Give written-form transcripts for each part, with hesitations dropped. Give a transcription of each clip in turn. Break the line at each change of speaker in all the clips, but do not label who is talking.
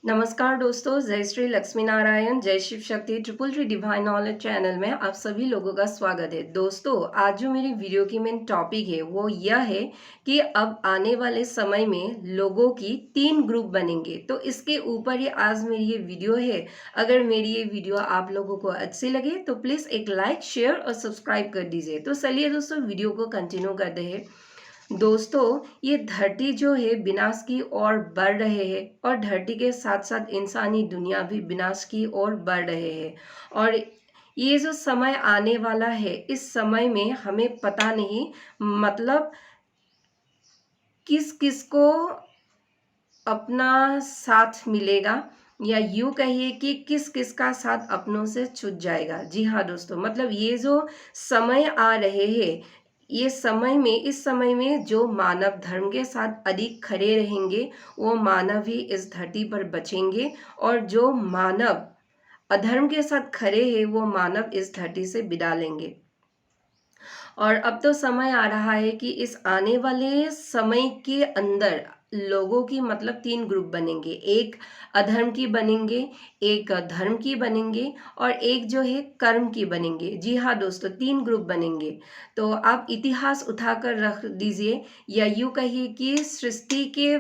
नमस्कार दोस्तों, जय श्री लक्ष्मी नारायण, जय Shiv Shakti triple three divine knowledge channel में आप सभी लोगों का स्वागत है। दोस्तों, आज जो मेरी वीडियो की मेन टॉपिक है वो यह है कि अब आने वाले समय में लोगों की 3 ग्रुप बनेंगे। तो इसके ऊपर ही आज मेरी ये वीडियो है। अगर मेरी ये वीडियो आप लोगों को अच्छी लगे तो प्लीज़ एक लाइक, शेयर और सब्सक्राइब कर दीजिए। तो चलिए दोस्तों, वीडियो को कंटिन्यू करते हैं। दोस्तों, ये धरती जो है विनाश की ओर बढ़ रहे हैं और धरती के साथ साथ इंसानी दुनिया भी विनाश की ओर बढ़ रहे हैं। और ये जो समय आने वाला है, इस समय में हमें पता नहीं मतलब किस किस को अपना साथ मिलेगा, या यूं कहिए कि किस किस का साथ अपनों से छूट जाएगा। जी हाँ दोस्तों, मतलब ये जो समय आ रहे हैं, ये समय में इस समय में जो मानव धर्म के साथ अधिक खड़े रहेंगे वो मानव ही इस धरती पर बचेंगे, और जो मानव अधर्म के साथ खड़े हैं वो मानव इस धरती से विदा लेंगे। और अब तो समय आ रहा है कि इस आने वाले समय के अंदर लोगों की मतलब 3 ग्रुप बनेंगे। एक अधर्म की बनेंगे, एक धर्म की बनेंगे और एक जो है कर्म की बनेंगे। जी हाँ दोस्तों, 3 ग्रुप बनेंगे। तो आप इतिहास उठाकर रख दीजिए, या यूँ कहिए कि सृष्टि के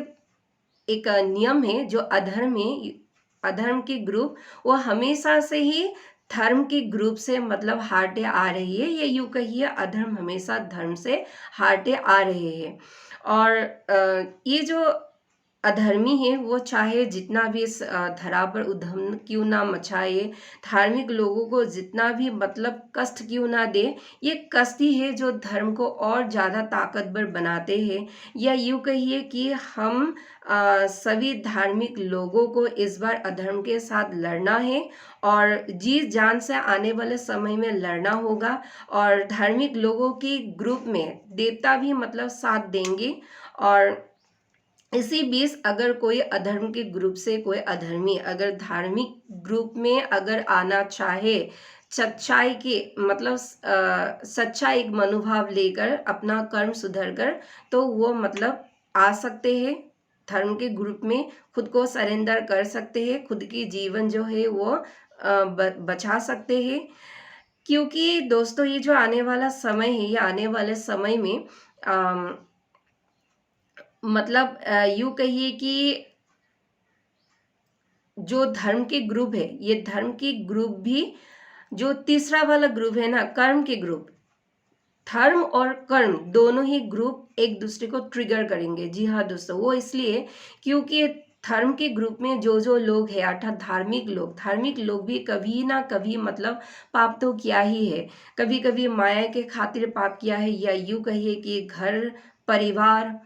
एक नियम है जो अधर्म है, अधर्म के ग्रुप वो हमेशा से ही धर्म के ग्रुप से मतलब हारते आ रही है, या यूं कहिए अधर्म हमेशा धर्म से हारते आ रहे हैं। और ये जो अधर्मी है वो चाहे जितना भी इस धरा पर उद्यम क्यों ना मचाए, धार्मिक लोगों को जितना भी मतलब कष्ट क्यों ना दे, ये कष्ट ही है जो धर्म को और ज़्यादा ताकतवर बनाते हैं। या यूँ कहिए कि हम सभी धार्मिक लोगों को इस बार अधर्म के साथ लड़ना है, और जी जान से आने वाले समय में लड़ना होगा। और धार्मिक लोगों की ग्रुप में देवता भी मतलब साथ देंगे। और इसी बीच अगर कोई अधर्म के ग्रुप से कोई अधर्मी अगर धार्मिक ग्रुप में अगर आना चाहे, सच्चाई के मतलब सच्चा एक मनोभाव लेकर अपना कर्म सुधर कर, तो वो मतलब आ सकते हैं धर्म के ग्रुप में, खुद को सरेंडर कर सकते हैं, खुद की जीवन जो है वो बचा सकते हैं। क्योंकि दोस्तों, ये जो आने वाला समय है, ये आने वाले समय में मतलब यूँ कहिए कि जो धर्म के ग्रुप है, ये धर्म के ग्रुप भी जो तीसरा वाला ग्रुप है ना, कर्म के ग्रुप, धर्म और कर्म दोनों ही ग्रुप एक दूसरे को ट्रिगर करेंगे। जी हाँ दोस्तों, वो इसलिए क्योंकि धर्म के ग्रुप में जो जो लोग हैं अर्थात धार्मिक लोग भी कभी ना कभी मतलब पाप तो किया ही है। कभी कभी माया के खातिर पाप किया है, या यूँ कहिए कि घर परिवार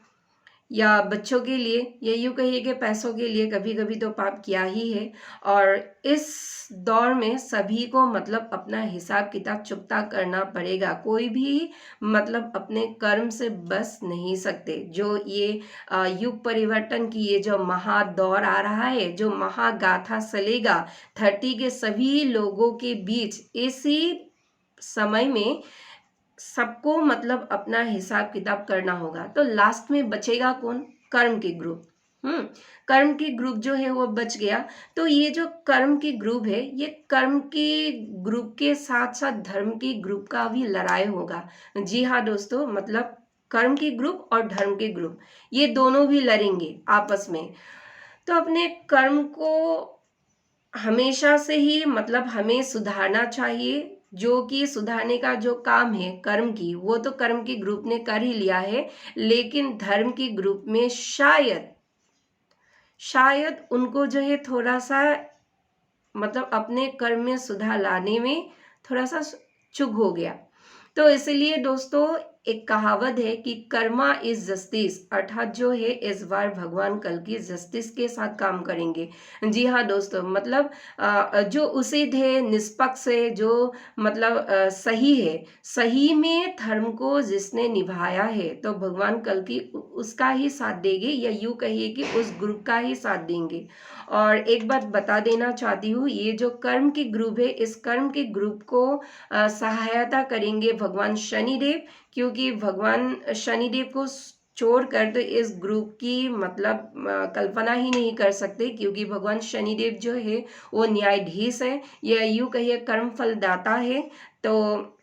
या बच्चों के लिए, या यूँ कहिए कि पैसों के लिए कभी कभी तो पाप किया ही है। और इस दौर में सभी को मतलब अपना हिसाब किताब चुकता करना पड़ेगा। कोई भी मतलब अपने कर्म से बच नहीं सकते। जो ये युग परिवर्तन की ये जो महादौर आ रहा है, जो महागाथा चलेगा धरती के सभी लोगों के बीच, इसी समय में सबको मतलब अपना हिसाब किताब करना होगा। तो लास्ट में बचेगा कौन? कर्म के ग्रुप। कर्म के ग्रुप जो है वो बच गया। तो ये जो कर्म की ग्रुप है, ये कर्म के ग्रुप के साथ साथ धर्म की ग्रुप का भी लड़ाई होगा। जी हाँ दोस्तों, मतलब कर्म की ग्रुप और धर्म के ग्रुप, ये दोनों भी लड़ेंगे आपस में। तो अपने कर्म को हमेशा से ही मतलब हमें सुधारना चाहिए। जो कि सुधारने का जो काम है कर्म की, वो तो कर्म के ग्रुप ने कर ही लिया है, लेकिन धर्म के ग्रुप में शायद उनको जो है थोड़ा सा मतलब अपने कर्म में सुधार लाने में थोड़ा सा चूक हो गया। तो इसलिए दोस्तों, एक कहावत है कि कर्मा इज जस्टिस, अर्थात जो है इस बार भगवान कल की जस्टिस के साथ काम करेंगे। जी हाँ दोस्तों, मतलब जो उचित है, निष्पक्ष है, जो मतलब सही है, सही में धर्म को जिसने निभाया है, तो भगवान कल की उसका ही साथ देंगे, या यूँ कहिए कि उस ग्रुप का ही साथ देंगे। और एक बात बता देना चाहती हूँ, ये जो कर्म की ग्रुप है, इस कर्म के ग्रुप को सहायता करेंगे भगवान शनिदेव, क्योंकि भगवान शनिदेव को छोड़कर तो इस ग्रुप की मतलब कल्पना ही नहीं कर सकते, क्योंकि भगवान शनिदेव जो है वो न्यायाधीश है, या यूँ कहिए कर्म फलदाता है। तो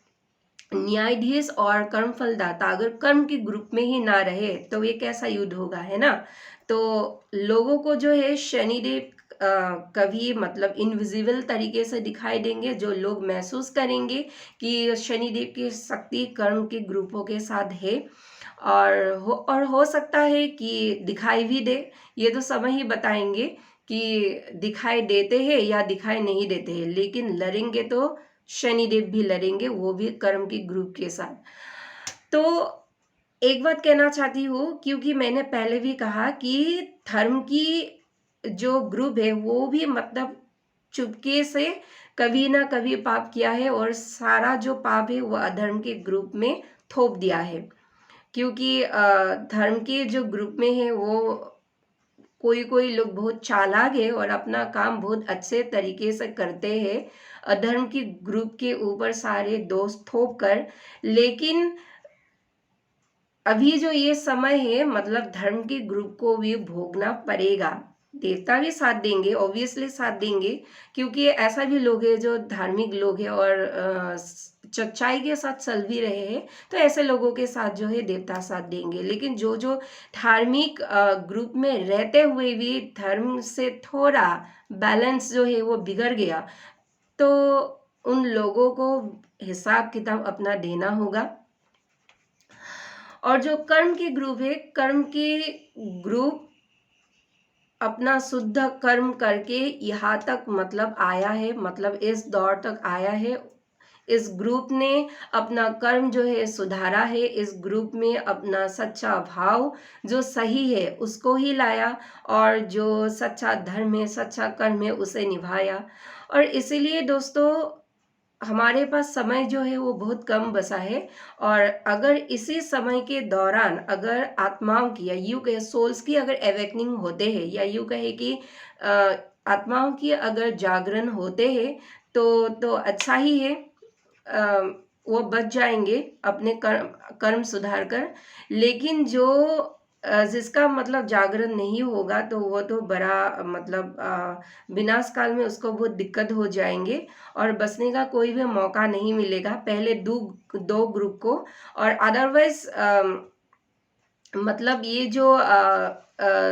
न्यायाधीश और कर्म फलदाता अगर कर्म के ग्रुप में ही ना रहे तो ये कैसा युद्ध होगा, है ना। तो लोगों को जो है शनिदेव कभी मतलब इनविजिबल तरीके से दिखाई देंगे, जो लोग महसूस करेंगे कि शनिदेव की शक्ति कर्म के ग्रुपों के साथ है। और हो सकता है कि दिखाई भी दे, ये तो समय ही बताएंगे कि दिखाई देते हैं या दिखाई नहीं देते हैं, लेकिन लड़ेंगे तो शनिदेव भी लड़ेंगे, वो भी कर्म के ग्रुप के साथ। तो एक बात कहना चाहती हूँ, क्योंकि मैंने पहले भी कहा कि धर्म की जो ग्रुप है वो भी मतलब चुपके से कभी ना कभी पाप किया है, और सारा जो पाप है वो अधर्म के ग्रुप में थोप दिया है। क्योंकि धर्म के जो ग्रुप में है वो कोई कोई लोग बहुत चालाक है और अपना काम बहुत अच्छे तरीके से करते हैं, अधर्म की ग्रुप के ऊपर सारे दोष थोप कर। लेकिन अभी जो ये समय है मतलब धर्म के ग्रुप को भी भोगना पड़ेगा। देवता भी साथ देंगे, ऑब्वियसली साथ देंगे, क्योंकि ऐसा भी लोग हैं जो धार्मिक लोग हैं और सच्चाई के साथ चल भी रहे हैं, तो ऐसे लोगों के साथ जो है देवता साथ देंगे। लेकिन जो जो धार्मिक ग्रुप में रहते हुए भी धर्म से थोड़ा बैलेंस जो है वो बिगड़ गया, तो उन लोगों को हिसाब किताब अपना देना होगा। और जो कर्म के ग्रुप है, कर्म के ग्रुप अपना शुद्ध कर्म करके यहाँ तक मतलब आया है, मतलब इस दौर तक आया है। इस ग्रुप ने अपना कर्म जो है सुधारा है, इस ग्रुप में अपना सच्चा भाव जो सही है उसको ही लाया, और जो सच्चा धर्म है, सच्चा कर्म है, उसे निभाया। और इसीलिए दोस्तों हमारे पास समय जो है वो बहुत कम बचा है, और अगर इसी समय के दौरान अगर आत्माओं की या यूँ कहे सोल्स की अगर अवेकनिंग होते हैं, या यूँ कहे कि अ, आत्माओं की अगर जागरण होते हैं, तो अच्छा ही है। अ, वो बच जाएंगे अपने कर्म सुधार कर। लेकिन जो जिसका मतलब जागरण नहीं होगा तो वो तो बड़ा मतलब विनाश काल में उसको बहुत दिक्कत हो जाएंगे, और बचने का कोई भी मौका नहीं मिलेगा पहले दो ग्रुप को। और अदरवाइज मतलब ये जो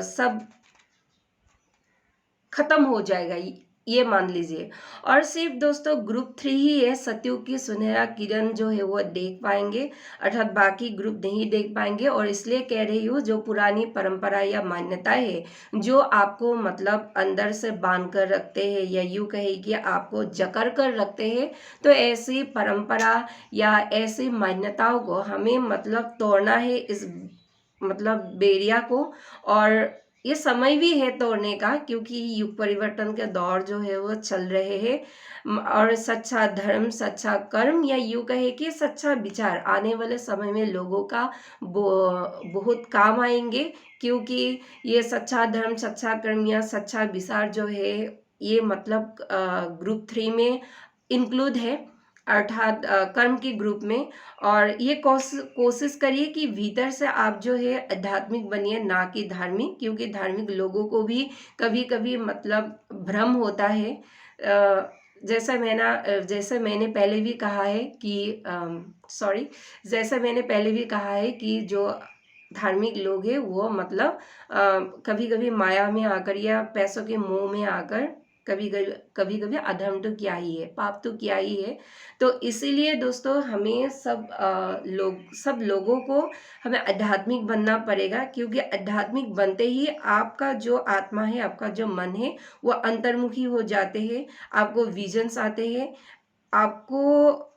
सब खत्म हो जाएगा, ये मान लीजिए। और सिर्फ दोस्तों ग्रुप 3 ही है सतयुग की सुनहरा किरण जो है वो देख पाएंगे, अर्थात बाकी ग्रुप नहीं देख पाएंगे। और इसलिए कह रही हूँ जो पुरानी परंपरा या मान्यताएं है जो आपको मतलब अंदर से बांध कर रखते हैं, या यूँ कहे कि आपको जकड़ कर रखते हैं, तो ऐसी परंपरा या ऐसी मान्यताओं को हमें मतलब तोड़ना है, इस मतलब बेरिया को। और ये समय भी है तोड़ने का, क्योंकि युग परिवर्तन के दौर जो है वो चल रहे हैं। और सच्चा धर्म, सच्चा कर्म, या यूँ कहे कि सच्चा विचार आने वाले समय में लोगों का बहुत काम आएंगे। क्योंकि ये सच्चा धर्म, सच्चा कर्म या सच्चा विचार जो है ये मतलब ग्रुप 3 में इंक्लूड है, अर्थात कर्म के ग्रुप में। और ये कोशिश करिए कि भीतर से आप जो है आध्यात्मिक बनिए, ना कि धार्मिक, क्योंकि धार्मिक लोगों को भी कभी कभी मतलब भ्रम होता है। जैसे मैंने पहले भी कहा है कि सॉरी जैसे मैंने पहले भी कहा है कि जो धार्मिक लोग हैं वो मतलब कभी कभी माया में आकर या पैसों के मोह में आकर कभी कभी कभी अधर्म तो किया ही है, पाप तो किया ही है। तो इसीलिए दोस्तों हमें सब लोगों को हमें आध्यात्मिक बनना पड़ेगा, क्योंकि आध्यात्मिक बनते ही आपका जो आत्मा है, आपका जो मन है वो अंतर्मुखी हो जाते हैं, आपको विजन्स आते हैं, आपको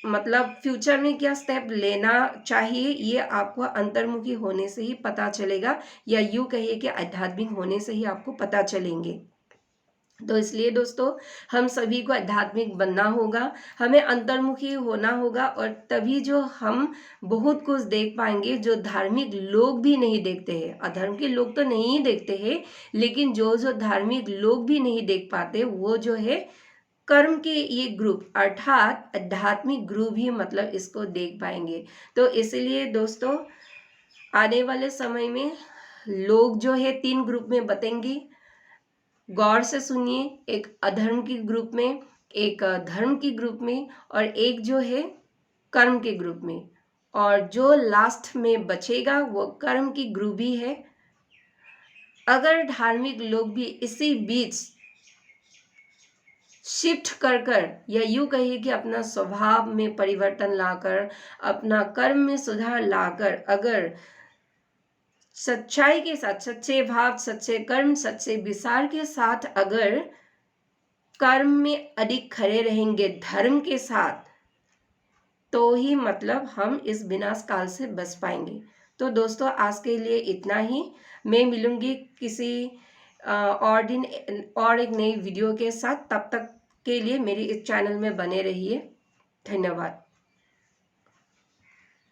मतलब फ्यूचर में क्या स्टेप लेना चाहिए ये आपको अंतर्मुखी होने से ही पता चलेगा, या यूँ कहिए कि आध्यात्मिक होने से ही आपको पता चलेंगे। तो इसलिए दोस्तों हम सभी को आध्यात्मिक बनना होगा, हमें अंतर्मुखी होना होगा, और तभी जो हम बहुत कुछ देख पाएंगे जो धार्मिक लोग भी नहीं देखते हैं। अधर्म के लोग तो नहीं देखते हैं, लेकिन जो जो धार्मिक लोग भी नहीं देख पाते वो जो है कर्म के ये ग्रुप अर्थात आध्यात्मिक ग्रुप ही मतलब इसको देख पाएंगे। तो इसलिए दोस्तों आने वाले समय में लोग जो है 3 ग्रुप में बटेंगे। गौर से सुनिए, एक अधर्म की ग्रुप में, एक धर्म की ग्रुप में और एक जो है कर्म के ग्रुप में। और जो लास्ट में बचेगा वो कर्म की ग्रुप ही है। अगर धार्मिक लोग भी इसी बीच शिफ्ट कर या यूं कहिए कि अपना स्वभाव में परिवर्तन लाकर, अपना कर्म में सुधार लाकर, अगर सच्चाई के साथ, सच्चे भाव, सच्चे कर्म, सच्चे विचार के साथ अगर कर्म में अधिक खड़े रहेंगे धर्म के साथ, तो ही मतलब हम इस विनाश काल से बच पाएंगे। तो दोस्तों, आज के लिए इतना ही। मैं मिलूंगी किसी और दिन और एक नई वीडियो के साथ। तब तक के लिए मेरे इस चैनल में बने रहिए। धन्यवाद।